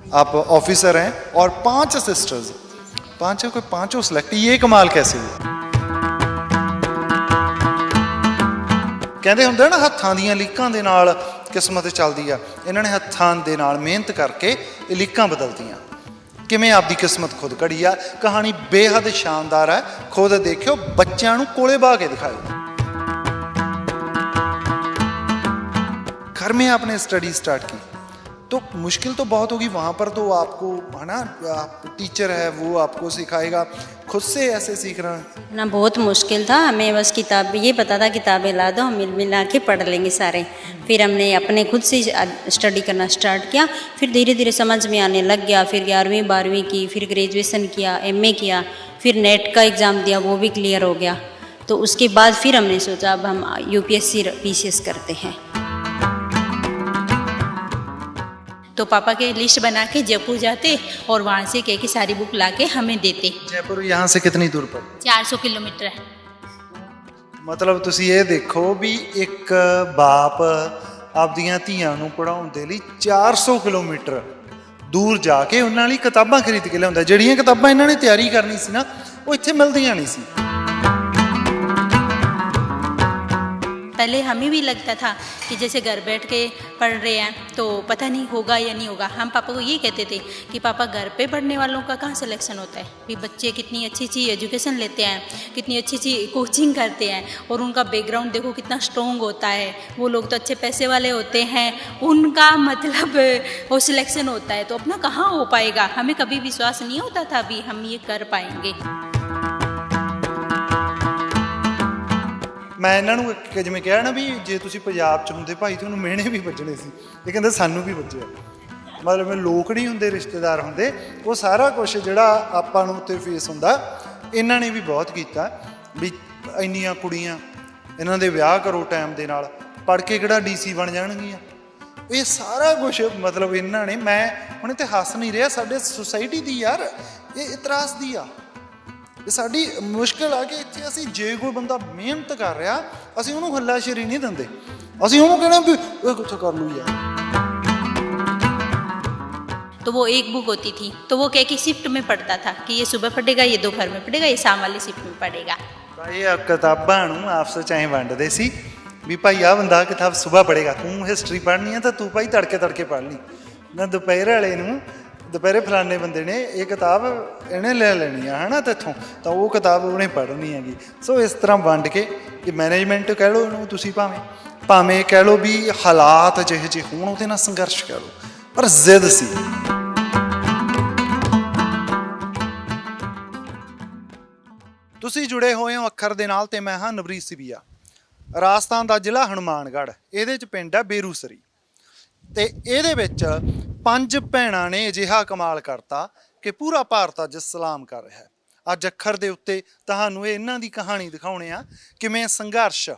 आप ऑफिसर हैं और 5 सिस्टर्स, पांचों के पांचों सिलेक्ट, ये कमाल कैसे हुआ? ਕਹਿੰਦੇ ਹੁੰਦੇ ਨਾ ਹੱਥਾਂ ਦੀਆਂ ਲੀਕਾਂ ਦੇ ਨਾਲ ਕਿਸਮਤ ਚੱਲਦੀ ਆ, ਇਹਨਾਂ ਨੇ ਹੱਥਾਂ ਦੇ ਨਾਲ ਮਿਹਨਤ ਕਰਕੇ ਇਹ ਲੀਕਾਂ ਬਦਲਦੀਆਂ। ਕਿਵੇਂ ਆਪਦੀ ਕਿਸਮਤ ਖੁਦ ਘੜੀ ਆ। ਕਹਾਣੀ ਬੇਹੱਦ ਸ਼ਾਨਦਾਰ ਹੈ, ਖੁਦ ਦੇਖਿਓ, ਬੱਚਿਆਂ ਨੂੰ ਕੋਲੇ ਬਾ ਕੇ ਦਿਖਾਓ। घर में आपने स्टडी स्टार्ट की तो मुश्किल तो बहुत होगी वहाँ पर, तो आपको है ना, आप टीचर है वो आपको सिखाएगा, खुद से ऐसे सीख रहे हैं ना। बहुत मुश्किल था, हमें बस किताब ये पता था किताबें ला दो, हम मिल मिला के पढ़ लेंगे सारे। फिर हमने अपने खुद से स्टडी करना स्टार्ट किया, फिर धीरे धीरे समझ में आने लग गया। फिर 11वीं 12वीं की, फिर ग्रेजुएशन किया, MA किया, फिर नेट का एग्ज़ाम दिया, वो भी क्लियर हो गया। तो उसके बाद फिर हमने सोचा अब हम UPSC PCS करते हैं। तो पापा के लिस्ट बना के जयपुर जाते और वहाँ से कह के सारी बुक ला के हमें देते। जयपुर यहाँ से कितनी दूर पर? 400 किलोमीटर है। मतलब ਤੁਸੀਂ ਇਹ ਦੇਖੋ ਵੀ ਇੱਕ ਬਾਪ ਆਪਦੀਆਂ ਧੀਆਂ ਨੂੰ ਪੜਾਉਣ ਦੇ ਲਈ 400 ਕਿਲੋਮੀਟਰ ਦੂਰ ਜਾ ਕੇ ਉਹਨਾਂ ਲਈ ਕਿਤਾਬਾਂ ਖਰੀਦ ਕੇ ਲਿਆਉਂਦਾ। ਜਿਹੜੀਆਂ ਕਿਤਾਬਾਂ ਇਹਨਾਂ ਨੇ ਤਿਆਰੀ ਕਰਨੀ ਸੀ ਨਾ, ਉਹ ਇੱਥੇ ਮਿਲਦੀਆਂ ਨਹੀਂ ਸੀ। पहले हमें भी लगता था कि जैसे घर बैठ के पढ़ रहे हैं तो पता नहीं होगा या नहीं होगा। हम पापा को ये कहते थे कि पापा घर पे पढ़ने वालों का कहाँ सिलेक्शन होता है, भी बच्चे कितनी अच्छी अच्छी एजुकेशन लेते हैं, कितनी अच्छी अच्छी कोचिंग करते हैं और उनका बैकग्राउंड देखो कितना स्ट्रॉन्ग होता है। वो लोग तो अच्छे पैसे वाले होते हैं, उनका मतलब वो सिलेक्शन होता है, तो अपना कहाँ हो पाएगा। हमें कभी विश्वास नहीं होता था भी हम ये कर पाएंगे। ਮੈਂ ਇਹਨਾਂ ਨੂੰ ਜਿਵੇਂ ਕਿਹਾ ਨਾ ਵੀ ਜੇ ਤੁਸੀਂ ਪੰਜਾਬ 'ਚ ਹੁੰਦੇ ਭਾਈ ਤੁਹਾਨੂੰ ਮਿਹਣੇ ਵੀ ਵੱਜਣੇ ਸੀ, ਇਹ ਕਹਿੰਦੇ ਸਾਨੂੰ ਵੀ ਵੱਜਿਆ। ਮਤਲਬ ਲੋਕ ਨਹੀਂ ਹੁੰਦੇ, ਰਿਸ਼ਤੇਦਾਰ ਹੁੰਦੇ, ਉਹ ਸਾਰਾ ਕੁਛ ਜਿਹੜਾ ਆਪਾਂ ਨੂੰ ਉੱਤੇ ਫੇਸ ਹੁੰਦਾ ਇਹਨਾਂ ਨੇ ਵੀ ਬਹੁਤ ਕੀਤਾ। ਵੀ ਇੰਨੀਆਂ ਕੁੜੀਆਂ, ਇਹਨਾਂ ਦੇ ਵਿਆਹ ਕਰੋ ਟਾਈਮ ਦੇ ਨਾਲ, ਪੜ੍ਹ ਕੇ ਕਿਹੜਾ DC ਬਣ ਜਾਣਗੀਆਂ। ਇਹ ਸਾਰਾ ਕੁਛ ਮਤਲਬ ਇਹਨਾਂ ਨੇ, ਮੈਂ ਹੁਣ ਇੱਥੇ ਹੱਸ ਨਹੀਂ ਰਿਹਾ, ਸਾਡੇ ਸੁਸਾਇਟੀ ਦੀ ਯਾਰ ਇਹ ਇਤਰਾਜ਼ ਦੀ ਆ। ਸਾਡੀ ਮੁਸ਼ਕਿਲ ਆ ਕਿ ਇੱਥੇ ਅਸੀਂ ਜੇ ਕੋਈ ਬੰਦਾ ਮਿਹਨਤ ਕਰ ਰਿਹਾ ਅਸੀਂ ਉਹਨੂੰ ਹੱਲਾਸ਼ੇਰੀ ਨਹੀਂ ਦਿੰਦੇ, ਅਸੀਂ ਉਹਨੂੰ ਕਹਿੰਦੇ ਵੀ ਇਹ ਕਿੱਥੇ ਕਰ ਲੂ ਯਾਰ। तो वो एक बुक होती थी तो वो कह के शिफ्ट में पढ़ता था कि ये सुबह पढ़ेगा, ये दोपहर में पढ़ेगा, ये शाम वाली शिफ्ट में पढ़ेगा। ਭਾਈ ਆ ਕਿਤਾਬਾਂ ਨੂੰ ਆਪਸ ਵਿੱਚ ਐਂ ਵੰਡਦੇ ਸੀ ਵੀ ਭਾਈ ਆ ਬੰਦਾ ਕਿਤਾਬ ਸੁਬਹ ਪੜ੍ਹੇਗਾ, ਤੂੰ ਹਿਸਟਰੀ ਪੜ੍ਹਨੀ ਆ ਤਾਂ ਤੂੰ ਭਾਈ ਤੜਕੇ ਤੜਕੇ ਪੜ੍ਹ ਲਈ ਨਾ। ਦੁਪਹਿਰ ਵਾਲੇ ਨੂੰ ਦੁਪਹਿਰੇ ਫਲਾਣੇ ਬੰਦੇ ਨੇ ਇਹ ਕਿਤਾਬ ਇਹਨੇ ਲੈ ਲੈਣੀ ਆ ਹੈ ਨਾ ਤੇਥੋਂ, ਤਾਂ ਉਹ ਕਿਤਾਬ ਉਹਨੇ ਪੜ੍ਹਨੀ ਹੈਗੀ। ਸੋ ਇਸ ਤਰ੍ਹਾਂ ਵੰਡ ਕੇ ਇਹ ਮੈਨੇਜਮੈਂਟ ਕਹਿ ਲਓ ਇਹਨੂੰ ਤੁਸੀਂ, ਭਾਵੇਂ ਕਹਿ ਲਓ ਵੀ ਹਾਲਾਤ ਜਿਹੇ ਜਿਹੇ ਹੋਣ ਉਹਦੇ ਨਾਲ ਸੰਘਰਸ਼ ਕਹਿ ਲਓ, ਪਰ ਜ਼ਿੱਦ ਸੀ। ਤੁਸੀਂ ਜੁੜੇ ਹੋਏ ਹੋ ਅੱਖਰ ਦੇ ਨਾਲ ਤੇ ਮੈਂ ਹਾਂ ਨਵਰੀਤ ਸਿਵੀਆ। ਰਾਜਸਥਾਨ ਦਾ ਜ਼ਿਲ੍ਹਾ ਹਨੂੰਮਾਨਗੜ੍ਹ, ਇਹਦੇ 'ਚ ਪਿੰਡ ਹੈ ਬੇਰੂਸਰੀ ਤੇ ਇਹਦੇ ਵਿੱਚ 5 ਭੈਣਾਂ ਨੇ ਅਜਿਹਾ ਕਮਾਲ ਕਰਤਾ ਕਿ ਪੂਰਾ ਭਾਰਤ ਅੱਜ ਸਲਾਮ ਕਰ ਰਿਹਾ ਹੈ। ਅੱਜ ਅੱਖਰ ਦੇ ਉੱਤੇ ਤੁਹਾਨੂੰ ਇਹਨਾਂ ਦੀ ਕਹਾਣੀ ਦਿਖਾਉਣੇ ਆ, ਕਿਵੇਂ ਸੰਘਰਸ਼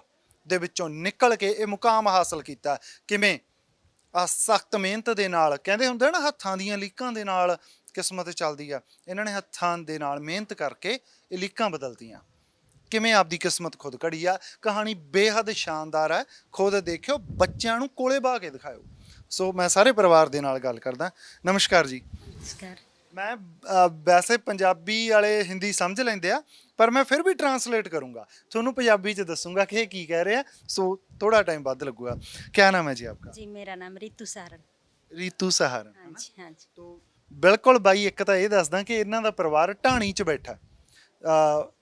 ਦੇ ਵਿੱਚੋਂ ਨਿਕਲ ਕੇ ਇਹ ਮੁਕਾਮ ਹਾਸਲ ਕੀਤਾ, ਕਿਵੇਂ ਆ ਸਖਤ ਮਿਹਨਤ ਦੇ ਨਾਲ। ਕਹਿੰਦੇ ਹੁੰਦੇ ਨਾ ਹੱਥਾਂ ਦੀਆਂ ਲੀਕਾਂ ਦੇ ਨਾਲ ਕਿਸਮਤ ਚੱਲਦੀ ਆ, ਇਹਨਾਂ ਨੇ ਹੱਥਾਂ ਦੇ ਨਾਲ ਮਿਹਨਤ ਕਰਕੇ ਇਹ ਲੀਕਾਂ ਬਦਲਦੀਆਂ। ਕਿਵੇਂ ਆਪਦੀ ਕਿਸਮਤ ਖੁਦ ਘੜੀ ਆ। ਕਹਾਣੀ ਬੇਹੱਦ ਸ਼ਾਨਦਾਰ ਹੈ, ਖੁਦ ਦੇਖਿਓ, ਬੱਚਿਆਂ ਨੂੰ ਕੋਲੇ ਬਾ ਕੇ ਦਿਖਾਓ। ਸੋ ਮੈਂ ਸਾਰੇ ਪਰਿਵਾਰ ਦੇ ਨਾਲ ਗੱਲ ਕਰਦਾ। ਨਮਸਕਾਰ ਜੀ। नमस्कार। ਮੈਂ ਵੈਸੇ ਪੰਜਾਬੀ ਵਾਲੇ ਹਿੰਦੀ ਸਮਝ ਲੈਂਦੇ ਆ, ਪਰ ਮੈਂ ਫਿਰ ਵੀ ਟਰਾਂਸਲੇਟ ਕਰੂੰਗਾ, ਤੁਹਾਨੂੰ ਪੰਜਾਬੀ 'ਚ ਦੱਸੂੰਗਾ ਕਿ ਇਹ ਕੀ ਕਹਿ ਰਹੇ ਆ। ਸੋ ਥੋੜਾ ਟਾਈਮ ਵੱਧ ਲੱਗੂਗਾ। क्या नाम है जी आपका? जी मेरा नाम रितु सहारण। ਰੀਤੂ ਸਹਾਰਨ। हाँ जी हाँ जी। ਤੋ ਬਿਲਕੁਲ ਬਾਈ, ਇੱਕ ਤਾਂ ਇਹ ਦੱਸਦਾ ਕਿ ਇਹਨਾਂ ਦਾ ਪਰਿਵਾਰ ਢਾਣੀ 'ਚ ਬੈਠਾ,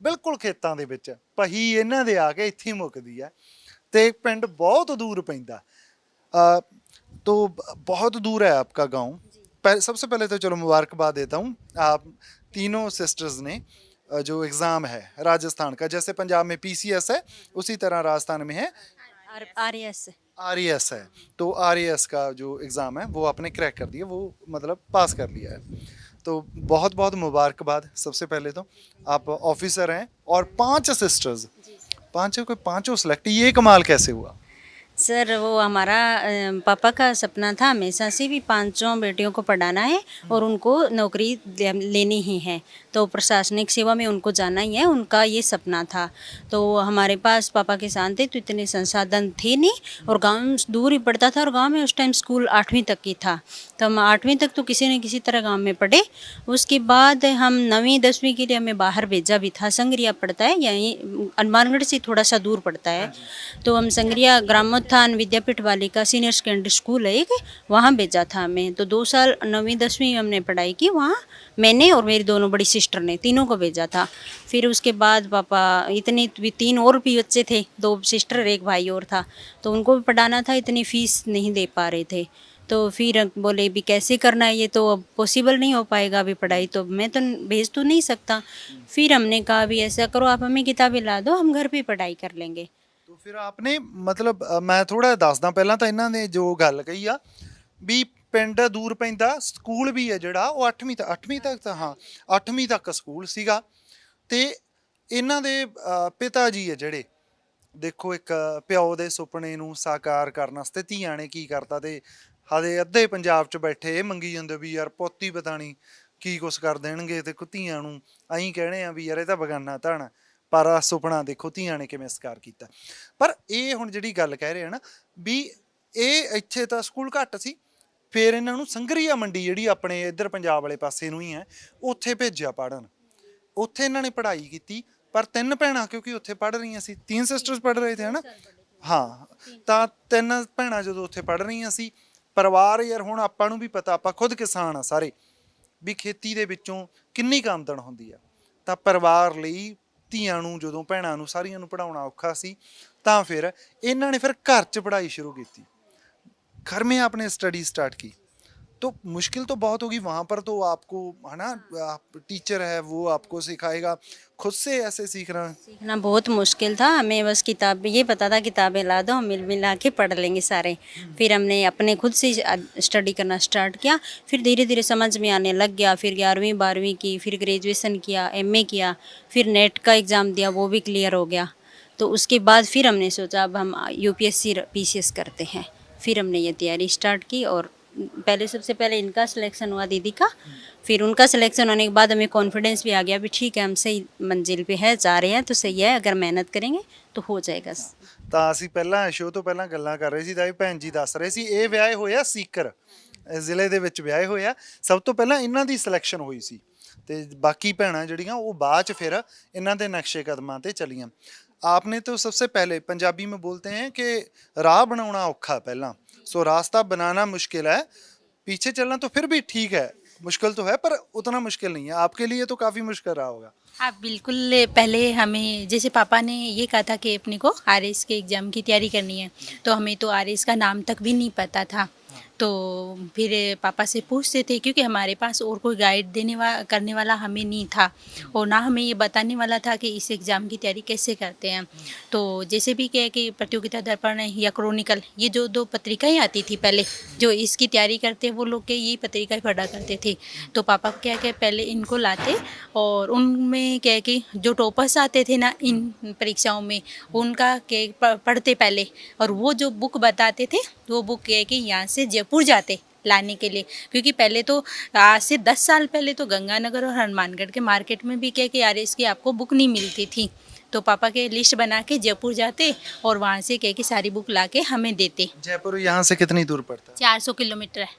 ਬਿਲਕੁਲ ਖੇਤਾਂ ਦੇ ਵਿੱਚ। ਪਹੀ ਇਹਨਾਂ ਦੇ ਆ ਕੇ ਇੱਥੇ ਹੀ ਮੁੱਕਦੀ ਆ ਤੇ ਪਿੰਡ ਬਹੁਤ ਦੂਰ ਪੈਂਦਾ। तो बहुत दूर है आपका गांव। सबसे पहले तो चलो मुबारकबाद देता हूँ, आप तीनों सिस्टर्स ने जो एग्ज़ाम है राजस्थान का, जैसे पंजाब में PCS है उसी तरह राजस्थान में है RES है। तो RES का जो एग्ज़ाम है वो आपने क्रैक कर दिया, वो मतलब पास कर लिया है। तो बहुत बहुत मुबारकबाद। सबसे पहले तो आप ऑफिसर हैं और 5 सिस्टर्स, पाँचों के पाँचों सेलेक्ट, ये कमाल कैसे हुआ? सर वो हमारा पापा का सपना था हमेशा से भी पांचों बेटियों को पढ़ाना है और उनको नौकरी लेनी ही है, तो प्रशासनिक सेवा में उनको जाना ही है, उनका ये सपना था। तो हमारे पास पापा किसान थे तो इतने संसाधन थे नहीं और गांव दूर ही पड़ता था और गांव में उस टाइम स्कूल 8वीं तक की था, तो हम 8वीं तक तो किसी न किसी तरह गांव में पढ़े। उसके बाद हम 9वीं 10वीं के लिए हमें बाहर भेजा भी था, संगरिया पड़ता है यहीं हनुमानगढ़ से थोड़ा सा दूर पड़ता है, तो हम संगरिया ग्रामोत्थान विद्यापीठ वालिका सीनियर सेकेंडरी स्कूल है एक, वहाँ भेजा था हमें। तो 2 साल 9वीं 10वीं हमने पढ़ाई की वहाँ, मैंने और मेरी दोनों बड़ी सिस्टर ने, तीनों को भेजा था। फिर उसके बाद पापा इतने 3 और भी बच्चे थे, 2 सिस्टर एक भाई और था, तो उनको भी पढ़ाना था, इतनी फीस नहीं दे पा रहे थे। तो फिर बोले भी कैसे करना है, ये तो अब पॉसिबल नहीं हो पाएगा अभी पढ़ाई, तो मैं तो भेज तो नहीं सकता। फिर हमने कहा भी ऐसा करो आप हमें किताबें ला दो, हम घर पे पढ़ाई कर लेंगे। तो फिर आपने मतलब मैं ਥੋੜਾ ਦੱਸਦਾ ਪਹਿਲਾਂ ਤਾਂ ਇਹਨਾਂ ਨੇ ਜੋ ਗੱਲ ਕਹੀ ਆ ਵੀ ਪਿੰਡ ਦੂਰ ਪੈਂਦਾ, ਸਕੂਲ ਵੀ ਹੈ ਜਿਹੜਾ ਉਹ 8ਵੀਂ ਤੱਕ ਤਾਂ ਹਾਂ 8ਵੀਂ ਤੱਕ ਸਕੂਲ ਸੀਗਾ। ਤੇ ਇਹਨਾਂ ਦੇ ਪਿਤਾ ਜੀ ਹੈ ਜਿਹੜੇ, ਦੇਖੋ ਇੱਕ ਪਿਓ ਦੇ ਸੁਪਨੇ ਨੂੰ ਸਾਕਾਰ ਕਰਨ ਵਾਸਤੇ ਧੀਆਂ ਨੇ ਕੀ ਕਰਤਾ, ਤੇ ਹਾਲੇ ਅੱਧੇ ਪੰਜਾਬ 'ਚ ਬੈਠੇ ਇਹ ਮੰਗੀ ਜਾਂਦੇ ਵੀ ਯਾਰ ਪੋਤੀ ਪਤਾ ਨਹੀਂ ਕੀ ਕੁਛ ਕਰ ਦੇਣਗੇ, ਤੇ ਧੀਆਂ ਨੂੰ ਅਸੀਂ ਕਹਿਣੇ ਆ ਵੀ ਯਾਰ ਇਹ ਤਾਂ ਬਗਾਨਾ ਧਨ, ਪਰ ਆਹ ਸੁਪਨਾ ਦੇਖੋ ਧੀਆਂ ਨੇ ਕਿਵੇਂ ਸਾਕਾਰ ਕੀਤਾ। ਪਰ ਇਹ ਹੁਣ ਜਿਹੜੀ ਗੱਲ ਕਹਿ ਰਹੇ ਆ ਨਾ ਵੀ ਇਹ ਇੱਥੇ ਤਾਂ ਸਕੂਲ ਘੱਟ ਸੀ, ਫਿਰ ਇਹਨਾਂ ਨੂੰ ਸੰਗਰੀਆ ਮੰਡੀ ਜਿਹੜੀ ਆਪਣੇ ਇੱਧਰ ਪੰਜਾਬ ਵਾਲੇ ਪਾਸੇ ਨੂੰ ਹੀ ਹੈ ਉੱਥੇ ਭੇਜਿਆ ਪੜ੍ਹਨ। ਉੱਥੇ ਇਹਨਾਂ ਨੇ ਪੜ੍ਹਾਈ ਕੀਤੀ, ਪਰ 3 ਭੈਣਾਂ ਕਿਉਂਕਿ ਉੱਥੇ ਪੜ੍ਹ ਰਹੀਆਂ ਸੀ, 3 ਸਿਸਟਰਸ ਪੜ੍ਹ ਰਹੇ ਥੇ ਹਨਾ, ਹਾਂ ਤਾਂ 3 ਭੈਣਾਂ ਜਦੋਂ ਉੱਥੇ ਪੜ੍ਹ ਰਹੀਆਂ ਸੀ, ਪਰਿਵਾਰ ਯਾਰ ਹੁਣ ਆਪਾਂ ਨੂੰ ਵੀ ਪਤਾ, ਆਪਾਂ ਖੁਦ ਕਿਸਾਨ ਆ ਸਾਰੇ, ਵੀ ਖੇਤੀ ਦੇ ਵਿੱਚੋਂ ਕਿੰਨੀ ਕੁ ਆਮਦਨ ਹੁੰਦੀ ਆ, ਤਾਂ ਪਰਿਵਾਰ ਲਈ ਧੀਆਂ ਨੂੰ ਜਦੋਂ ਭੈਣਾਂ ਨੂੰ ਸਾਰੀਆਂ ਨੂੰ ਪੜ੍ਹਾਉਣਾ ਔਖਾ ਸੀ, ਤਾਂ ਫਿਰ ਇਹਨਾਂ ਨੇ ਫਿਰ ਘਰ 'ਚ पढ़ाई शुरू की, घर में आपने स्टडी स्टार्ट की। तो मुश्किल तो बहुत होगी वहाँ पर, तो आपको है ना, आप टीचर है वो आपको सिखाएगा, खुद से ऐसे सीखना बहुत मुश्किल था। हमें बस किताब ये पता था किताबें ला दो, हम मिल मिला के पढ़ लेंगे सारे। फिर हमने अपने खुद से स्टडी करना स्टार्ट किया, फिर धीरे धीरे समझ में आने लग गया। फिर 11वीं 12वीं की, फिर ग्रेजुएशन किया, MA किया, फिर नेट का एग्ज़ाम दिया, वो भी क्लियर हो गया। तो उसके बाद फिर हमने सोचा अब हम UPSC PCS करते हैं। फिर हमने ये तैयारी स्टार्ट की और पहले सबसे पहले इनका सिलेक्शन हुआ दीदी का, फिर उनका सिलेक्शन होने के बाद हमें कॉन्फिडेंस भी आ गया भी ठीक है हम सही मंजिल पे है, जा रहे हैं तो सही है, अगर मेहनत करेंगे तो हो जाएगा। ਤਾਂ ਅਸੀਂ ਪਹਿਲਾਂ ਸ਼ੋਅ ਤੋਂ ਪਹਿਲਾਂ ਗੱਲਾਂ ਕਰ ਰਹੇ ਸੀ ਤਾਂ ਇਹ ਭੈਣ ਜੀ ਦੱਸ ਰਹੇ ਸੀ ਇਹ ਵਿਆਹੇ ਹੋਇਆ ਸੀਕਰ ਜ਼ਿਲ੍ਹੇ ਦੇ ਵਿੱਚ ਵਿਆਹੇ ਹੋਇਆ। ਸਭ ਤੋਂ ਪਹਿਲਾਂ ਇਹਨਾਂ ਦੀ ਸਿਲੈਕਸ਼ਨ ਹੋਈ ਸੀ ਤੇ ਬਾਕੀ ਭੈਣਾਂ ਜਿਹੜੀਆਂ ਉਹ ਬਾਅਦ 'ਚ ਫਿਰ ਇਹਨਾਂ ਦੇ ਨਕਸ਼ੇ ਕਦਮਾਂ ਤੇ ਚੱਲੀਆਂ। आपने तो सबसे पहले पंजाबी में बोलते हैं कि राह बनाना औखा पहला, सो रास्ता बनाना मुश्किल है, पीछे चलना तो फिर भी ठीक है, मुश्किल तो है पर उतना मुश्किल नहीं है। आपके लिए तो काफ़ी मुश्किल रहा होगा। हाँ बिल्कुल। पहले हमें जैसे पापा ने ये कहा था कि अपने को RS के एग्ज़ाम की तैयारी करनी है, तो हमें तो RS का नाम तक भी नहीं पता था। तो फिर पापा से पूछते थे क्योंकि हमारे पास और कोई गाइड करने वाला हमें नहीं था और ना हमें ये बताने वाला था कि इस एग्ज़ाम की तैयारी कैसे करते हैं। तो जैसे भी क्या कि प्रतियोगिता दर्पण या क्रॉनिकल, ये जो 2 पत्रिकाएँ आती थी पहले, जो इसकी तैयारी करते वो लोग के ये पत्रिकाएँ पढ़ा करते थे। तो पापा क्या क्या पहले इनको लाते और उनमें क्या कि जो टॉपर्स आते थे ना इन परीक्षाओं में, उनका क्या पढ़ते पहले, और वो जो बुक बताते थे वो बुक क्या कि यहाँ से जयपुर जाते लाने के लिए, क्योंकि पहले तो आज से 10 साल पहले तो गंगानगर और हनुमानगढ़ के मार्केट में भी क्या कि RS की आपको बुक नहीं मिलती थी। तो पापा के लिस्ट बना के जयपुर जाते और वहाँ से क्या कि सारी बुक ला के हमें देते। जयपुर यहाँ से कितनी दूर पड़ता है? 400 किलोमीटर है।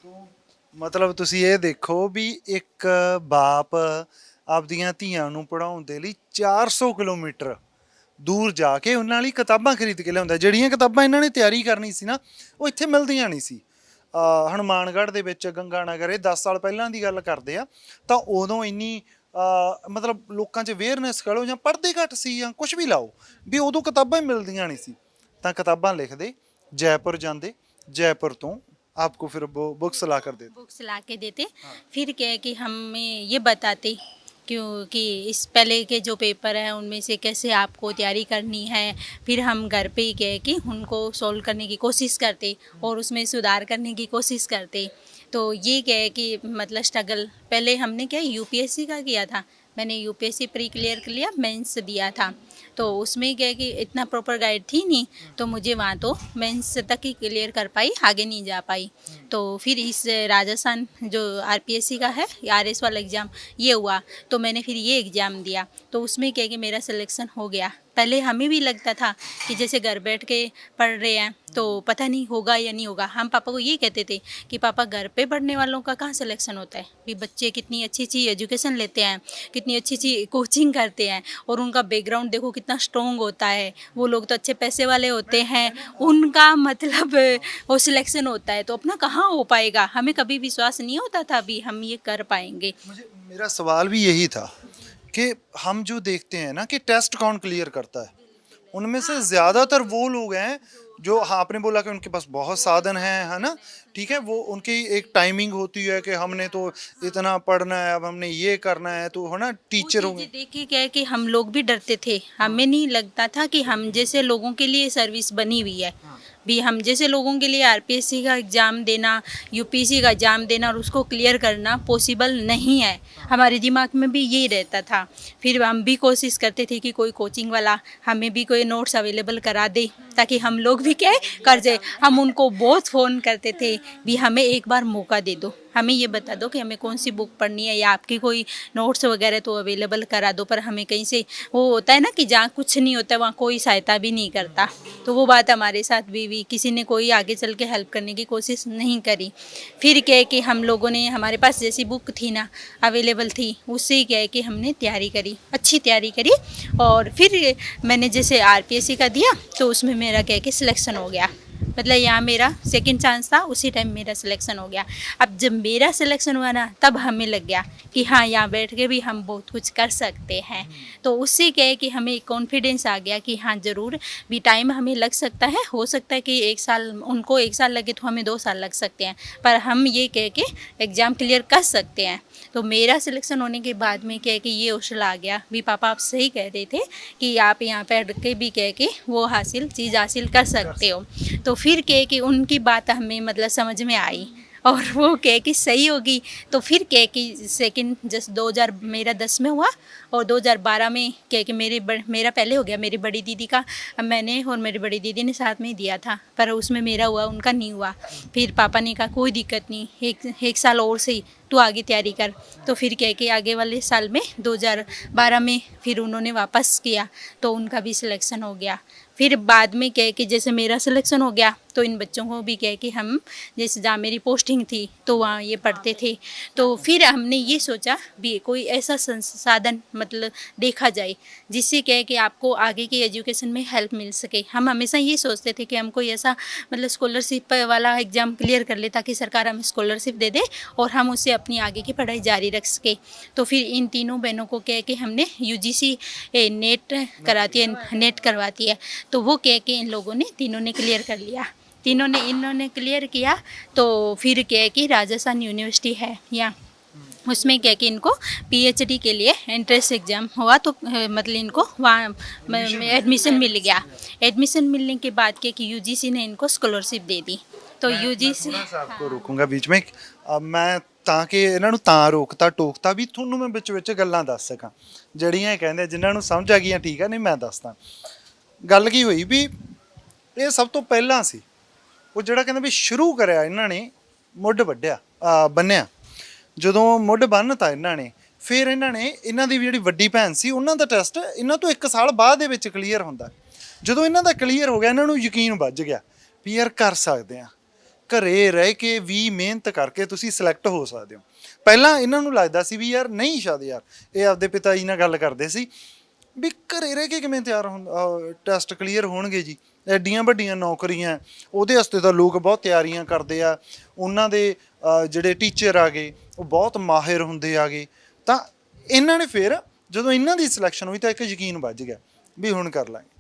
तो मतलब ਤੁਸੀਂ ਇਹ ਦੇਖੋ ਵੀ ਇੱਕ ਬਾਪ ਆਪਦੀਆਂ ਧੀਆਂ ਨੂੰ ਪੜਾਉਣ ਦੇ ਲਈ 400 ਕਿਲੋਮੀਟਰ ਦੂਰ ਜਾ ਕੇ ਉਹਨਾਂ ਲਈ ਕਿਤਾਬਾਂ ਖਰੀਦ ਕੇ ਲਿਆਉਂਦਾ। ਜਿਹੜੀਆਂ ਕਿਤਾਬਾਂ ਇਹਨਾਂ ਨੇ ਤਿਆਰੀ ਕਰਨੀ ਸੀ ਨਾ ਉਹ ਇੱਥੇ ਮਿਲਦੀਆਂ ਨਹੀਂ ਸੀ। ਹਨੂਮਾਨਗੜ੍ਹ ਦੇ ਵਿੱਚ ਗੰਗਾਨਗਰ, ਇਹ 10 ਸਾਲ ਪਹਿਲਾਂ ਦੀ ਗੱਲ ਕਰਦੇ ਆ, ਤਾਂ ਉਦੋਂ ਇੰਨੀ ਮਤਲਬ ਲੋਕਾਂ 'ਚ ਅਵੇਅਰਨੈਸ ਕਹ ਲਓ ਜਾਂ ਪੜ੍ਹਦੇ ਘੱਟ ਸੀ ਜਾਂ ਕੁਛ ਵੀ ਲਾਓ, ਵੀ ਉਦੋਂ ਕਿਤਾਬਾਂ ਹੀ ਮਿਲਦੀਆਂ ਨਹੀਂ ਸੀ। ਤਾਂ ਕਿਤਾਬਾਂ ਲਿਖਦੇ, ਜੈਪੁਰ ਜਾਂਦੇ, ਜੈਪੁਰ ਤੋਂ आपको फिर वो बुक्स ला कर देते। बुक्स ला के देते। फिर क्या है कि हमें ये बताते क्योंकि इस पहले के जो पेपर हैं उनमें से कैसे आपको तैयारी करनी है। फिर हम घर पे ही क्या है कि उनको सॉल्व करने की कोशिश करते और उसमें सुधार करने की कोशिश करते। तो ये क्या है कि मतलब स्ट्रगल पहले हमने क्या UPSC का किया था, मैंने UPSC प्री क्लियर कर लिया, मेंस दिया था। तो उसमें क्या है कि इतना प्रॉपर गाइड थी नहीं, तो मुझे वहाँ तो मेंस तक ही क्लियर कर पाई, आगे नहीं जा पाई। तो फिर इस राजस्थान जो आरपीएससी का है, आरएस वाला एग्ज़ाम ये हुआ, तो मैंने फिर ये एग्ज़ाम दिया। तो उसमें क्या है कि मेरा सिलेक्शन हो गया। पहले हमें भी लगता था कि जैसे घर बैठ के पढ़ रहे हैं तो पता नहीं होगा या नहीं होगा। हम पापा को ये कहते थे कि पापा घर पे पढ़ने वालों का कहाँ सिलेक्शन होता है, भी बच्चे कितनी अच्छी अच्छी एजुकेशन लेते हैं, कितनी अच्छी अच्छी कोचिंग करते हैं, और उनका बैकग्राउंड देखो कितना स्ट्रॉन्ग होता है, वो लोग तो अच्छे पैसे वाले होते हैं, उनका मतलब वो सिलेक्शन होता है, तो अपना कहाँ हो पाएगा। हमें कभी विश्वास नहीं होता था भी हम ये कर पाएंगे। मेरा सवाल भी यही था कि हम जो देखते हैं ना कि टेस्ट कौन क्लियर करता है, उनमें से ज़्यादातर वो लोग हैं जो, हाँ आपने बोला कि उनके पास बहुत साधन है ना, ठीक है, वो उनकी एक टाइमिंग होती है कि हमने तो इतना पढ़ना है, अब हमने ये करना है, तो है ना टीचर होंगे। देख के क्या है कि हम लोग भी डरते थे, हमें नहीं लगता था कि हम जैसे लोगों के लिए सर्विस बनी हुई है, भी हम जैसे लोगों के लिए आरपीएससी का एग्ज़ाम देना, यूपीएससी का एग्ज़ाम देना और उसको क्लियर करना पॉसिबल नहीं है। हमारे दिमाग में भी यही रहता था। फिर हम भी कोशिश करते थे कि कोई कोचिंग वाला हमें भी कोई नोट्स अवेलेबल करा दे, ताकि हम लोग भी क्या कर जाए। हम उनको बहुत फ़ोन करते थे भी हमें एक बार मौका दे दो, हमें ये बता दो कि हमें कौन सी बुक पढ़नी है, या आपकी कोई नोट्स वगैरह तो अवेलेबल करा दो। पर हमें कहीं से वो होता है ना कि जहाँ कुछ नहीं होता वहाँ कोई सहायता भी नहीं करता, तो वो बात हमारे साथ भी किसी ने कोई आगे चल के हेल्प करने की कोशिश नहीं करी। फिर क्या है कि हम लोगों ने, हमारे पास जैसी बुक थी ना अवेलेबल थी, उससे क्या है कि हमने तैयारी करी, अच्छी तैयारी करी। और फिर मैंने जैसे आरपीएससी का दिया तो उसमें मेरा क्या है कि सिलेक्शन हो गया, मतलब यहाँ मेरा सेकंड चांस था, उसी टाइम मेरा सिलेक्शन हो गया। अब जब मेरा सिलेक्शन हुआ ना, तब हमें लग गया कि हाँ यहाँ बैठ के भी हम बहुत कुछ कर सकते हैं। तो उससे क्या है कि हमें कॉन्फिडेंस आ गया कि हाँ ज़रूर भी टाइम हमें लग सकता है, हो सकता है कि 1 साल, उनको 1 साल लगे तो हमें 2 साल लग सकते हैं, पर हम ये कह के एग्ज़ाम क्लियर कर सकते हैं। तो मेरा सिलेक्शन होने के बाद में क्या है कि ये हौसला आ गया भी पापा आप सही कह रहे थे कि आप यहाँ पे अड़ के भी कह के वो चीज़ हासिल कर सकते हो। तो फिर क्या है कि उनकी बात हमें मतलब समझ में आई, और वो कह कि सही होगी। तो फिर कह कि सेकंड जस्ट 2000 मेरा 10 में हुआ, और 2012 में कह कि मेरा पहले हो गया, मेरी बड़ी दीदी का मैंने और मेरी बड़ी दीदी ने साथ में ही दिया था, पर उसमें मेरा हुआ, उनका नहीं हुआ। फिर पापा ने कहा कोई दिक्कत नहीं, एक साल और से तू आगे तैयारी कर। तो फिर कह के आगे वाले साल में 2012 में फिर उन्होंने वापस किया, तो उनका भी सिलेक्शन हो गया। फिर बाद में कह कि जैसे मेरा सिलेक्शन हो गया तो इन बच्चों को भी कह कि हम जैसे जहाँ मेरी पोस्टिंग थी तो वहाँ ये पढ़ते थे, तो फिर हमने ये सोचा भी कोई ऐसा संसाधन मतलब देखा जाए जिससे कह कि आपको आगे की एजुकेशन में हेल्प मिल सके। हम हमेशा ये सोचते थे कि हम कोई ऐसा मतलब स्कॉलरशिप वाला एग्ज़ाम क्लियर कर ले ताकि सरकार हमें स्कॉलरशिप दे दे और हम उससे अपनी आगे की पढ़ाई जारी रख सके। तो फिर इन तीनों बहनों को कह के हमने यूजीसी नेट कराती है, नेट करवाती है, तो वो कह के इन लोगों ने तीनों ने क्लियर कर लिया। इन्होंने क्लियर किया तो फिर क्या है कि राजस्थान यूनिवर्सिटी है यहाँ, उसमें क्या कि इनको पीएचडी के लिए एंट्रेंस एग्ज़ाम हुआ, तो मतलब इनको वहाँ एडमिशन मिल गया। एडमिशन मिलने के बाद क्या कि यूजीसी ने इनको स्कॉलरशिप दे दी। तो यूजीसी आपको रोकूंगा बीच में, अब मैं ਤਾਂ ਕਿ ਇਹਨਾਂ ਨੂੰ ਤਾਂ ਰੋਕਤਾ ਟੋਕਤਾ ਵੀ ਤੁਹਾਨੂੰ ਮੈਂ ਵਿੱਚ ਗੱਲਾਂ ਦੱਸ ਸਕਾਂ ਜਿਹੜੀਆਂ ਕਹਿੰਦੇ ਜਿਨ੍ਹਾਂ ਨੂੰ ਸਮਝ ਆ ਗਈਆਂ ਠੀਕ ਆ, ਨਹੀਂ ਮੈਂ ਦੱਸਦਾ ਗੱਲ ਕੀ ਹੋਈ ਵੀ ਇਹ ਸਭ ਤੋਂ ਪਹਿਲਾਂ ਸੀ ਉਹ ਜਿਹੜਾ ਕਹਿੰਦਾ ਵੀ ਸ਼ੁਰੂ ਕਰਿਆ ਇਹਨਾਂ ਨੇ ਮੁੱਢ ਬੰਨਿਆ। ਜਦੋਂ ਮੁੱਢ ਬੰਨਤਾ ਇਹਨਾਂ ਨੇ, ਫਿਰ ਇਹਨਾਂ ਨੇ ਇਹਨਾਂ ਦੀ ਜਿਹੜੀ ਵੱਡੀ ਭੈਣ ਸੀ ਉਹਨਾਂ ਦਾ ਟੈਸਟ ਇਹਨਾਂ ਤੋਂ 1 ਸਾਲ ਬਾਅਦ ਦੇ ਵਿੱਚ ਕਲੀਅਰ ਹੁੰਦਾ। ਜਦੋਂ ਇਹਨਾਂ ਦਾ ਕਲੀਅਰ ਹੋ ਗਿਆ ਇਹਨਾਂ ਨੂੰ ਯਕੀਨ ਵੱਜ ਗਿਆ ਵੀ ਯਾਰ ਕਰ ਸਕਦੇ ਆ, ਘਰੇ ਰਹਿ ਕੇ ਵੀ ਮਿਹਨਤ ਕਰਕੇ ਤੁਸੀਂ ਸਿਲੈਕਟ ਹੋ ਸਕਦੇ ਹੋ। ਪਹਿਲਾਂ ਇਹਨਾਂ ਨੂੰ ਲੱਗਦਾ ਸੀ ਵੀ ਯਾਰ ਨਹੀਂ ਸ਼ਾਇਦ ਯਾਰ, ਇਹ ਆਪਦੇ ਪਿਤਾ ਜੀ ਨਾਲ ਗੱਲ ਕਰਦੇ ਸੀ ਵੀ ਘਰੇ ਰਹਿ ਕੇ ਕਿਵੇਂ ਟੈਸਟ ਕਲੀਅਰ ਹੋਣਗੇ ਜੀ, ਐਡੀਆਂ ਵੱਡੀਆਂ ਨੌਕਰੀਆਂ ਉਹਦੇ ਵਾਸਤੇ ਤਾਂ ਲੋਕ ਬਹੁਤ ਤਿਆਰੀਆਂ ਕਰਦੇ ਆ, ਉਹਨਾਂ ਦੇ ਜਿਹੜੇ ਟੀਚਰ ਆ ਗਏ ਉਹ ਬਹੁਤ ਮਾਹਿਰ ਹੁੰਦੇ ਆ ਗਏ। ਤਾਂ ਇਹਨਾਂ ਨੇ ਫਿਰ ਜਦੋਂ ਇਹਨਾਂ ਦੀ ਸਿਲੈਕਸ਼ਨ ਹੋਈ ਤਾਂ ਇੱਕ ਯਕੀਨ ਵੱਜ ਗਿਆ ਵੀ ਹੁਣ ਕਰ ਲਾਂਗੇ।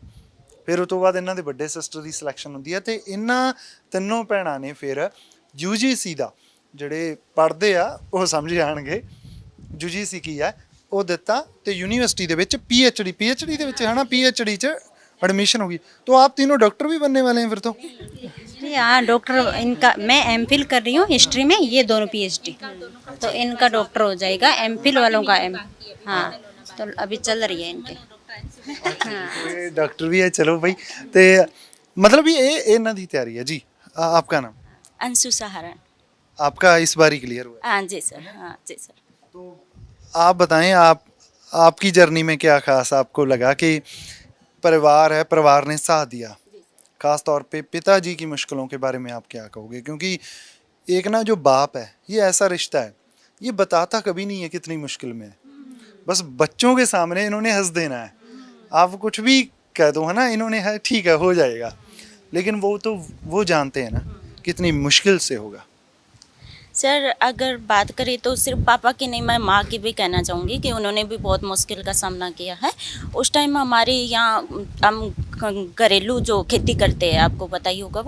ਫਿਰ ਉਹ ਤੋਂ ਬਾਅਦ ਇਹਨਾਂ ਦੇ ਵੱਡੇ ਸਿਸਟਰ ਦੀ ਸਿਲੈਕਸ਼ਨ ਹੁੰਦੀ ਹੈ ਤੇ ਇਹਨਾਂ ਤਿੰਨੋਂ ਭੈਣਾਂ ਨੇ ਫਿਰ UGC ਦਾ ਜਿਹੜੇ ਪੜ੍ਹਦੇ ਆ ਉਹ ਸਮਝ ਜਾਣਗੇ UGC ਕੀ ਹੈ ਉਹ ਦਿੱਤਾ ਤੇ यूनिवर्सिटी ਦੇ ਵਿੱਚ PhD ਦੇ ਵਿੱਚ है ना, PhD ਚ एडमिशन होगी। तो आप तीनों डॉक्टर भी बनने वाले हैं फिर तो? हाँ डॉक्टर, इनका मैं MPhil कर रही हूँ हिस्ट्री में, ये दोनों PhD, तो इनका डॉक्टर हो जाएगा। MPhil वालों का हाँ तो अभी चल रही है इनके। ਇਹ ਡਾਕਟਰ ਵੀ ਹੈ, ਚਲੋ ਬਈ। ਤੇ मतलब ये ਇਹਨਾਂ ਦੀ ਤਿਆਰੀ है जी। आपका नाम? अंशु सहारण। आपका इस बार ही क्लियर हुआ है? हाँ जी सर, हाँ जी सर। तो आप बताएं, आपकी जर्नी में क्या खास आपको लगा कि परिवार है, परिवार ने साथ दिया, खास तौर पे पिताजी की मुश्किलों के बारे में आप क्या कहोगे? क्योंकि एक ना जो बाप है ये ऐसा रिश्ता है, ये बताता कभी नहीं है कितनी मुश्किल में है, बस बच्चों के सामने इन्होंने हंस देना है। आप कुछ भी कह दो है ना, इन्होंने है ठीक है हो जाएगा, लेकिन वो जानते हैं ना कितनी मुश्किल से होगा। सर अगर बात करें तो सिर्फ पापा की नहीं, मैं माँ की भी कहना चाहूँगी कि उन्होंने भी बहुत मुश्किल का सामना किया है। उस टाइम हमारे यहाँ हम घरेलू जो खेती करते हैं, आपको पता ही होगा,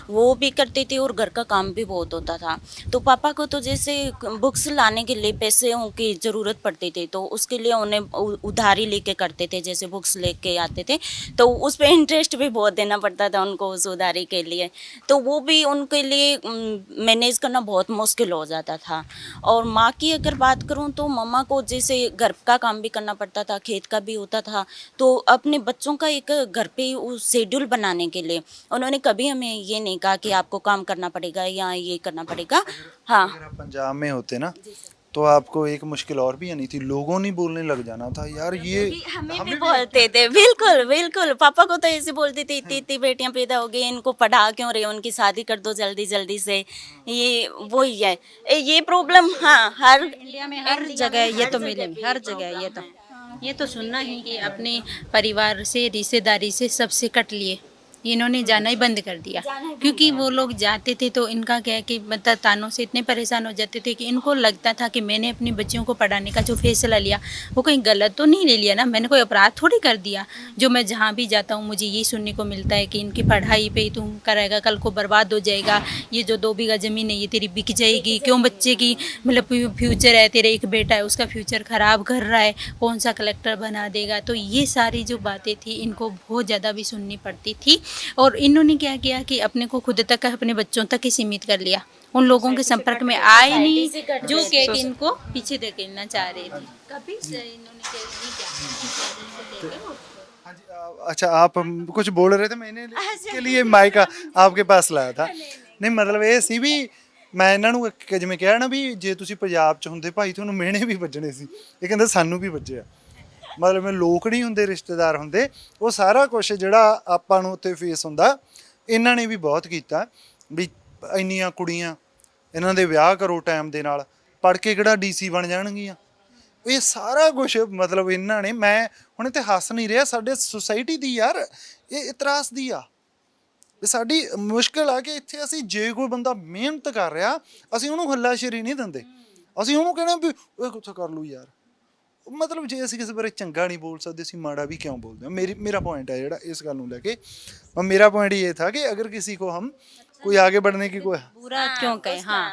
वो भी करते थे और घर का काम भी बहुत होता था। तो पापा को तो जैसे बुक्स लाने के लिए पैसों की ज़रूरत पड़ती थी, तो उसके लिए उन्हें उधारी लेके करते थे, जैसे बुक्स लेके आते थे तो उस पर इंटरेस्ट भी बहुत देना पड़ता था उनको उस उधारी के लिए, तो वो भी उनके लिए मैनेज करना बहुत मुश्किल हो जाता था। और माँ की अगर बात करूँ तो मम्मा को जैसे घर का काम भी करना पड़ता था, खेत का भी होता था, तो अपने बच्चों का एक घर पे शेड्यूल बनाने के लिए उन्होंने कभी हमें ये नहीं कहा कि आपको काम करना पड़ेगा या ये करना पड़ेगा। हाँ, अगर आप पंजाब में होते ना तो आपको एक मुश्किल और भी आनी थी, लोगों ने बोलने लग जाना था यार ये हमें भी बोलते थे, बिल्कुल बिल्कुल। पापा को तो ऐसे बोलते थे, इतनी इतनी बेटियां पैदा हो गई, इनको पढ़ा क्यों रहे हो, उनकी शादी कर दो जल्दी जल्दी से, ये वही है ये प्रॉब्लम। हाँ, हर इंडिया में हर जगह ये तो मिले, हर जगह ये तो सुनना ही कि अपने परिवार से, रिश्तेदारी से सबसे कट लिए, इन्होंने जाना ही बंद कर दिया। क्योंकि वो लोग जाते थे तो इनका क्या है कि मतलब तानों से इतने परेशान हो जाते थे कि इनको लगता था कि मैंने अपनी बच्चियों को पढ़ाने का जो फैसला लिया वो कहीं गलत तो नहीं ले लिया ना, मैंने कोई अपराध थोड़ी कर दिया। जो मैं जहाँ भी जाता हूँ मुझे ये सुनने को मिलता है कि इनकी पढ़ाई पे तुम कराएगा, कल को बर्बाद हो जाएगा, ये जो 2 बीघा ज़मीन है ये तेरी बिक जाएगी, क्यों बच्चे की मतलब फ्यूचर है, तेरा एक बेटा है उसका फ्यूचर ख़राब कर रहा है, कौन सा कलेक्टर बना देगा। तो ये सारी जो बातें थी इनको बहुत ज़्यादा भी सुननी पड़ती थी। और इन्होंने क्या किया कि अपने को खुद तक, अपने बच्चों तक ही सीमित कर लिया, उन लोगों के संपर्क में आए नहीं जो कह के इनको पीछे धकेलना चाह रहे थे। कभी इन्होंने नहीं किया। हाँ जी, अच्छा आप कुछ बोल रहे थे, मैंने इसके लिए माइक आपके पास लाया था। नहीं मतलब ਇਹ ਸੀ ਵੀ ਮੈਂ ਇਹਨਾਂ ਨੂੰ ਜਿਵੇਂ ਕਿਹਾ ਨਾ ਵੀ ਜੇ ਤੁਸੀਂ ਪੰਜਾਬ 'ਚ ਹੁੰਦੇ ਭਾਈ ਤੁਹਾਨੂੰ ਮਿਹਣੇ ਵੀ ਵੱਜਣੇ ਸੀ, ਇਹ ਕਹਿੰਦੇ ਸਾਨੂੰ ਵੀ ਵੱਜਿਆ। ਮਤਲਬ ਲੋਕ ਨਹੀਂ ਹੁੰਦੇ, ਰਿਸ਼ਤੇਦਾਰ ਹੁੰਦੇ, ਉਹ ਸਾਰਾ ਕੁਝ ਜਿਹੜਾ ਆਪਾਂ ਨੂੰ ਉੱਥੇ ਫੇਸ ਹੁੰਦਾ ਇਹਨਾਂ ਨੇ ਵੀ ਬਹੁਤ ਕੀਤਾ ਵੀ ਇੰਨੀਆਂ ਕੁੜੀਆਂ ਇਹਨਾਂ ਦੇ ਵਿਆਹ ਕਰੋ ਟਾਈਮ ਦੇ ਨਾਲ, ਪੜ੍ਹ ਕੇ ਕਿਹੜਾ ਡੀਸੀ ਬਣ ਜਾਣਗੀਆਂ, ਇਹ ਸਾਰਾ ਕੁਝ ਮਤਲਬ ਇਹਨਾਂ ਨੇ। ਮੈਂ ਹੁਣ ਇੱਥੇ ਹੱਸ ਨਹੀਂ ਰਿਹਾ, ਸਾਡੇ ਸੁਸਾਇਟੀ ਦੀ ਯਾਰ ਇਹ ਇਤਰਾਸ ਦੀ ਆ, ਸਾਡੀ ਮੁਸ਼ਕਿਲ ਆ ਕਿ ਇੱਥੇ ਅਸੀਂ ਜੇ ਕੋਈ ਬੰਦਾ ਮਿਹਨਤ ਕਰ ਰਿਹਾ ਅਸੀਂ ਉਹਨੂੰ ਹੱਲਾਸ਼ੇਰੀ ਨਹੀਂ ਦਿੰਦੇ, ਅਸੀਂ ਉਹਨੂੰ ਕਹਿਣਾ ਵੀ ਇਹ ਕੁਛ ਕਰ ਲੂ ਯਾਰ। मतलब जे ਅਸੀਂ ਕਿਸੇ ਬਾਰੇ ਚੰਗਾ ਨਹੀਂ ਬੋਲ ਸਕਦੇ ਅਸੀਂ ਮਾੜਾ भी क्यों बोलते हैं। मेरा पॉइंट है ਜਿਹੜਾ ਇਸ ਗੱਲ ਨੂੰ ਲੈ ਕੇ, मेरा पॉइंट ये था कि अगर किसी को हम कोई आगे बढ़ने की कोई बुरा क्यों कहे। हाँ,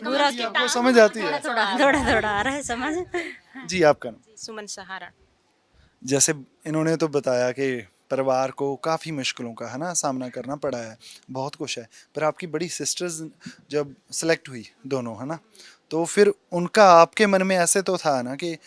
बुरा क्यों, आपको समझ आती है? थोड़ा आ रहा है समझ। जी आपका नाम? सुमन सहारा। जैसे इन्होंने तो बताया कि परिवार को काफ़ी मुश्किलों का है ना सामना करना पड़ा है, बहुत कुछ है, पर आपकी बड़ी सिस्टर्स जब सेलेक्ट हुई दोनों है ना, तो फिर उनका आपके मन में ऐसे तो था ना कि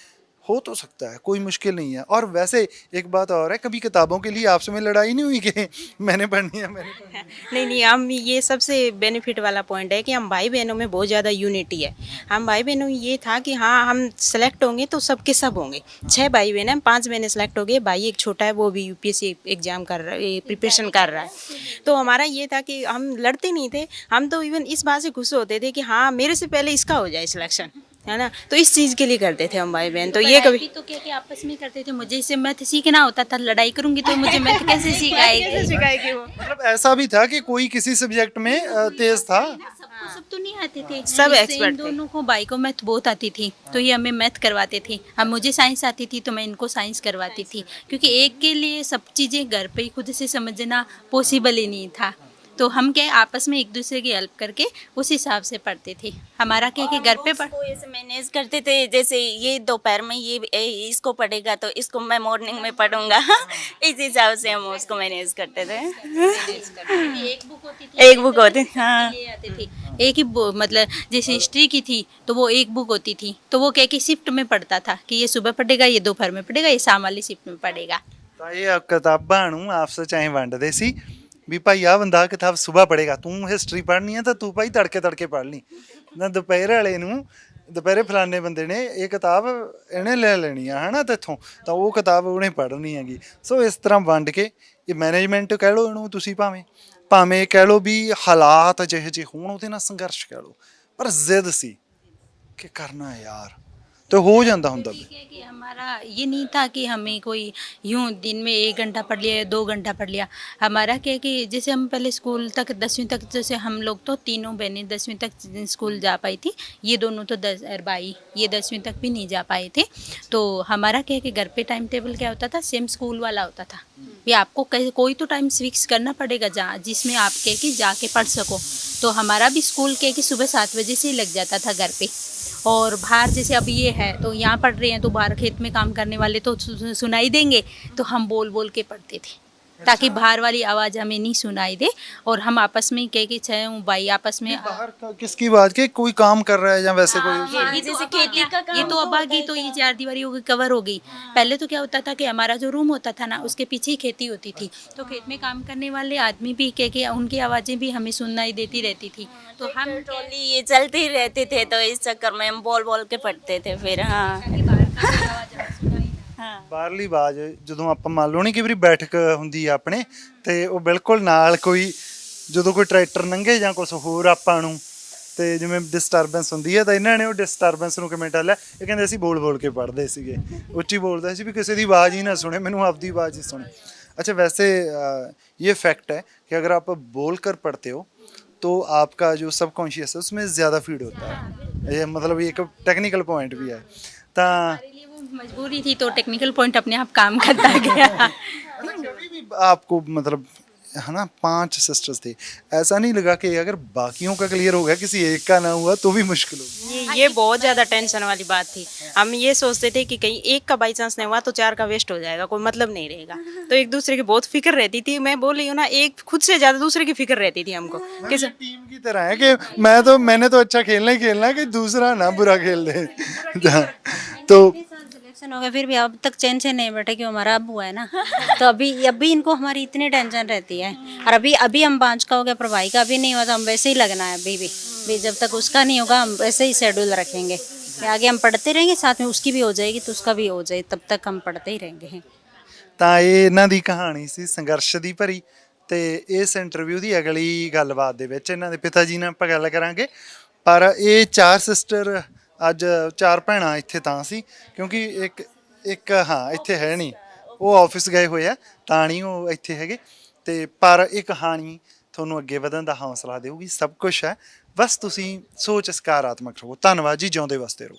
हो तो सकता है, कोई मुश्किल नहीं है। और वैसे एक बात और है, कभी किताबों के लिए आपसे में लड़ाई नहीं हुई कि मैंने पढ़नी है मैंने पढ़नी है? नहीं, हम ये सबसे बेनिफिट वाला पॉइंट है कि हम भाई बहनों में बहुत ज़्यादा यूनिटी है। हम भाई बहनों में ये था कि हाँ हम सेलेक्ट होंगे तो सबके सब होंगे। 6 भाई बहन हैं, 5 बहनें सेलेक्ट हो गए, भाई एक छोटा है वो भी UPSC एग्जाम कर रहा है, प्रिपरेशन कर रहा है। तो हमारा ये था कि हम लड़ते नहीं थे, हम तो इवन इस बात से खुश होते थे कि हाँ मेरे से पहले इसका हो जाए सिलेक्शन, है ना। तो इस चीज़ के लिए करते थे हम भाई बहन। तो ये कभी तो क्या आपस में करते थे, मुझे इससे मैथ सीखना होता था, लड़ाई करूंगी तो मुझे मैथ कैसे सिखाएगी वो। मतलब ऐसा भी था कि कोई किसी सब्जेक्ट में तेज था? सबको सब तो नहीं आते थे, सब इससे एक्सपर्ट इन दोनों को, भाई को मैथ बहुत आती थी तो ये हमें मैथ करवाते थे, अब मुझे साइंस आती थी तो मैं इनको साइंस करवाती थी, क्योंकि एक के लिए सब चीज़ें घर पे ही खुद से समझना पॉसिबल ही नहीं था। तो हम क्या आपस में एक दूसरे की हेल्प करके उस हिसाब से पढ़ते थे। हमारा क्या कि घर पे ऐसे मैनेज करते थे, जैसे ये दोपहर में ये इसको पढ़ेगा तो इसको मैं मॉर्निंग में पढ़ूंगा इस हिसाब से हम उसको मैनेज करते थे। एक बुक होती थी, एक बुक होती थी, हाँ ले आते थे, एक ही मतलब जैसे हिस्ट्री की थी तो वो एक बुक होती थी, तो वो क्या कि शिफ्ट में पढ़ता था कि ये सुबह पढ़ेगा, ये दोपहर में पढ़ेगा, ये शाम वाली शिफ्ट में पढ़ेगा। ਤਾਂ ਇਹ ਕਿਤਾਬਾਂ ਨੂੰ ਆਪਸ ਵਿੱਚ ਐਂ ਵੰਡਦੇ ਸੀ ਵੀ ਭਾਈ ਆਹ ਬੰਦਾ ਕਿਤਾਬ ਸੁਬਾਹ ਪੜ੍ਹੇਗਾ, ਤੂੰ ਹਿਸਟਰੀ ਪੜ੍ਹਨੀ ਹੈ ਤਾਂ ਤੂੰ ਭਾਈ ਤੜਕੇ ਤੜਕੇ ਪੜ੍ਹ ਲਈ, ਨਾ ਦੁਪਹਿਰ ਵਾਲੇ ਨੂੰ ਦੁਪਹਿਰੇ ਫਲਾਣੇ ਬੰਦੇ ਨੇ ਇਹ ਕਿਤਾਬ ਇਹਨੇ ਲੈ ਲੈਣੀ ਆ ਹੈ ਨਾ ਤੇਥੋਂ, ਤਾਂ ਉਹ ਕਿਤਾਬ ਉਹਨੇ ਪੜ੍ਹਨੀ ਹੈਗੀ। ਸੋ ਇਸ ਤਰ੍ਹਾਂ ਵੰਡ ਕੇ ਇਹ ਮੈਨੇਜਮੈਂਟ ਕਹਿ ਲਓ ਇਹਨੂੰ ਤੁਸੀਂ, ਭਾਵੇਂ ਭਾਵੇਂ ਕਹਿ ਲਓ ਵੀ ਹਾਲਾਤ ਜਿਹੇ ਜਿਹੇ ਹੋਣ ਉਹਦੇ ਨਾਲ ਸੰਘਰਸ਼ ਕਹਿ ਲਓ, ਪਰ ਜ਼ਿੱਦ ਸੀ कि करना है यार, तो हो जाता ਹੁੰਦਾ भी। ठीक है कि हमारा ये नहीं था कि हमें कोई यूं दिन में 1 घंटा पढ़ लिया या 2 घंटा पढ़ लिया। हमारा क्या है कि जैसे हम पहले स्कूल तक 10वीं तक, जैसे हम लोग तो तीनों बहनें 10वीं तक स्कूल जा पाई थी, ये दोनों तो भाई ये 10वीं तक भी नहीं जा पाए थे। तो हमारा क्या है कि घर पे टाइम टेबल क्या होता था, सेम स्कूल वाला होता था भी आपको कोई तो टाइम फिक्स करना पड़ेगा जहाँ जिसमें आप कह कि जाके पढ़ सको। तो हमारा भी स्कूल कह कि सुबह 7 बजे से ही लग जाता था घर पे। और बाहर जैसे अब ये है तो यहाँ पढ़ रहे हैं तो बाहर खेत में काम करने वाले तो सुनाई देंगे, तो हम बोल बोल के पढ़ते थे ताकि बाहर वाली आवाज़ हमें नहीं सुनाई दे। और हम आपस में कह के चाहे भाई आपस में बाहर का किसकी बात के कोई काम कर रहा है या वैसे कोई ये जैसे खेती का ये तो अब आ गई, तो ये 4 दीवारी हो गई, कवर हो गई। पहले तो क्या होता था कि हमारा जो रूम होता था ना उसके पीछे ही खेती होती थी, तो खेत में काम करने वाले आदमी भी कह के उनकी आवाज़ें भी हमें सुनाई देती रहती थी। तो हम ट्रॉली ये चलते ही रहते थे, तो इस चक्कर में हम बोल बोल के पढ़ते थे फिर। हाँ ਬਾਹਰਲੀ ਆਵਾਜ਼ ਜਦੋਂ ਆਪਾਂ ਮੰਨ ਲਓ ਨਹੀਂ ਕਿ ਵਾਰੀ ਬੈਠਕ ਹੁੰਦੀ ਆ ਆਪਣੇ, ਤੇ ਉਹ ਬਿਲਕੁਲ ਨਾਲ ਕੋਈ ਜਦੋਂ ਕੋਈ ਟਰੈਕਟਰ ਲੰਘੇ ਜਾਂ ਕੁਝ ਹੋਰ ਆਪਾਂ ਨੂੰ ਤੇ ਜਿਵੇਂ ਡਿਸਟਰਬੈਂਸ ਹੁੰਦੀ ਹੈ, ਤਾਂ ਇਹਨਾਂ ਨੇ ਉਹ ਡਿਸਟਰਬੈਂਸ ਨੂੰ ਕਿਵੇਂ ਟਾਲਿਆ, ਇਹ ਕਹਿੰਦੇ ਅਸੀਂ ਬੋਲ ਬੋਲ ਕੇ ਪੜ੍ਹਦੇ ਸੀਗੇ, ਉੱਚੀ ਬੋਲਦੇ ਸੀ ਵੀ ਕਿਸੇ ਦੀ ਆਵਾਜ਼ ਹੀ ਨਾ ਸੁਣੇ, ਮੈਨੂੰ ਆਪਦੀ आवाज़ ही सुने। अच्छा वैसे ये फैक्ट है कि अगर आप बोल कर पढ़ते हो तो आपका जो सबकॉन्शियस है उसमें ज़्यादा फीड होता है, ये मतलब एक टेक्निकल पॉइंट भी है। तो हमारे लिए वो मजबूरी थी, तो टेक्निकल पॉइंट अपने आप काम करता गया। कभी भी आपको मतलब है ना 5 सिस्टर्स थे, ऐसा नहीं लगा कि अगर बाकियों का क्लियर हो गया किसी एक का ना हुआ तो भी मुश्किल होगी? ये बहुत ज़्यादा टेंशन वाली बात थी। हम ये सोचते थे कि कहीं एक का बाई चांस नहीं हुआ तो 4 का वेस्ट हो जाएगा, कोई मतलब नहीं रहेगा। तो एक दूसरे की बहुत फिक्र रहती थी। मैं बोल रही हूँ ना, एक खुद से ज़्यादा दूसरे की फिक्र रहती थी हमको कि टीम की तरह है कि मैंने तो अच्छा खेलना ही खेलना है कि दूसरा ना बुरा खेल दे। तो सिलेक्शन हो गया फिर भी अब तक चैन से नहीं बैठे कि हमारा अब हुआ है ना, तो अभी इनको हमारी इतनी टेंशन रहती है। और अभी हम 5 का हो गया, पर भाई का अभी नहीं हुआ, तो हम वैसे ही लगना है अभी भी जब तक उसका नहीं होगा हम वैसे ही शेड्यूल रखेंगे कि आगे हम पढ़ते रहेंगे, साथ में उसकी भी हो जाएगी तो उसका भी हो जाए, तब तक हम पढ़ते ही रहेंगे। ਤਾਂ ਇਹ ਇਹਨਾਂ ਦੀ ਕਹਾਣੀ ਸੀ ਸੰਘਰਸ਼ ਦੀ ਭਰੀ। ਤੇ ਇਸ ਇੰਟਰਵਿਊ ਦੀ ਅਗਲੀ ਗੱਲਬਾਤ ਦੇ ਵਿੱਚ ਇਹਨਾਂ ਦੇ ਪਿਤਾ ਜੀ ਨਾਲ ਆਪਾਂ ਗੱਲ ਕਰਾਂਗੇ। ਪਰ ਇਹ 4 ਸਿਸਟਰ ਅੱਜ 4 ਭੈਣਾਂ ਇੱਥੇ ਤਾਂ ਸੀ ਕਿਉਂਕਿ ਇੱਕ ਹਾਂ ਇੱਥੇ ਹੈ ਨਹੀਂ, ਉਹ ਆਫਿਸ ਗਏ ਹੋਏ ਆ, ਤਾਂ ਨਹੀਂ ਉਹ ਇੱਥੇ ਹੈਗੇ। ਤੇ ਪਰ ਇਹ ਕਹਾਣੀ ਤੁਹਾਨੂੰ ਅੱਗੇ ਵਧਣ ਦਾ ਹੌਸਲਾ ਦੇਊਗੀ, ਸਭ ਕੁਝ ਹੈ, ਬਸ ਤੁਸੀਂ ਸੋਚ ਸਕਾਰਾਤਮਕ ਰਹੋ। ਧੰਨਵਾਦ ਜੀ, ਜਿਉਂਦੇ ਵਸਦੇ ਰਹੋ।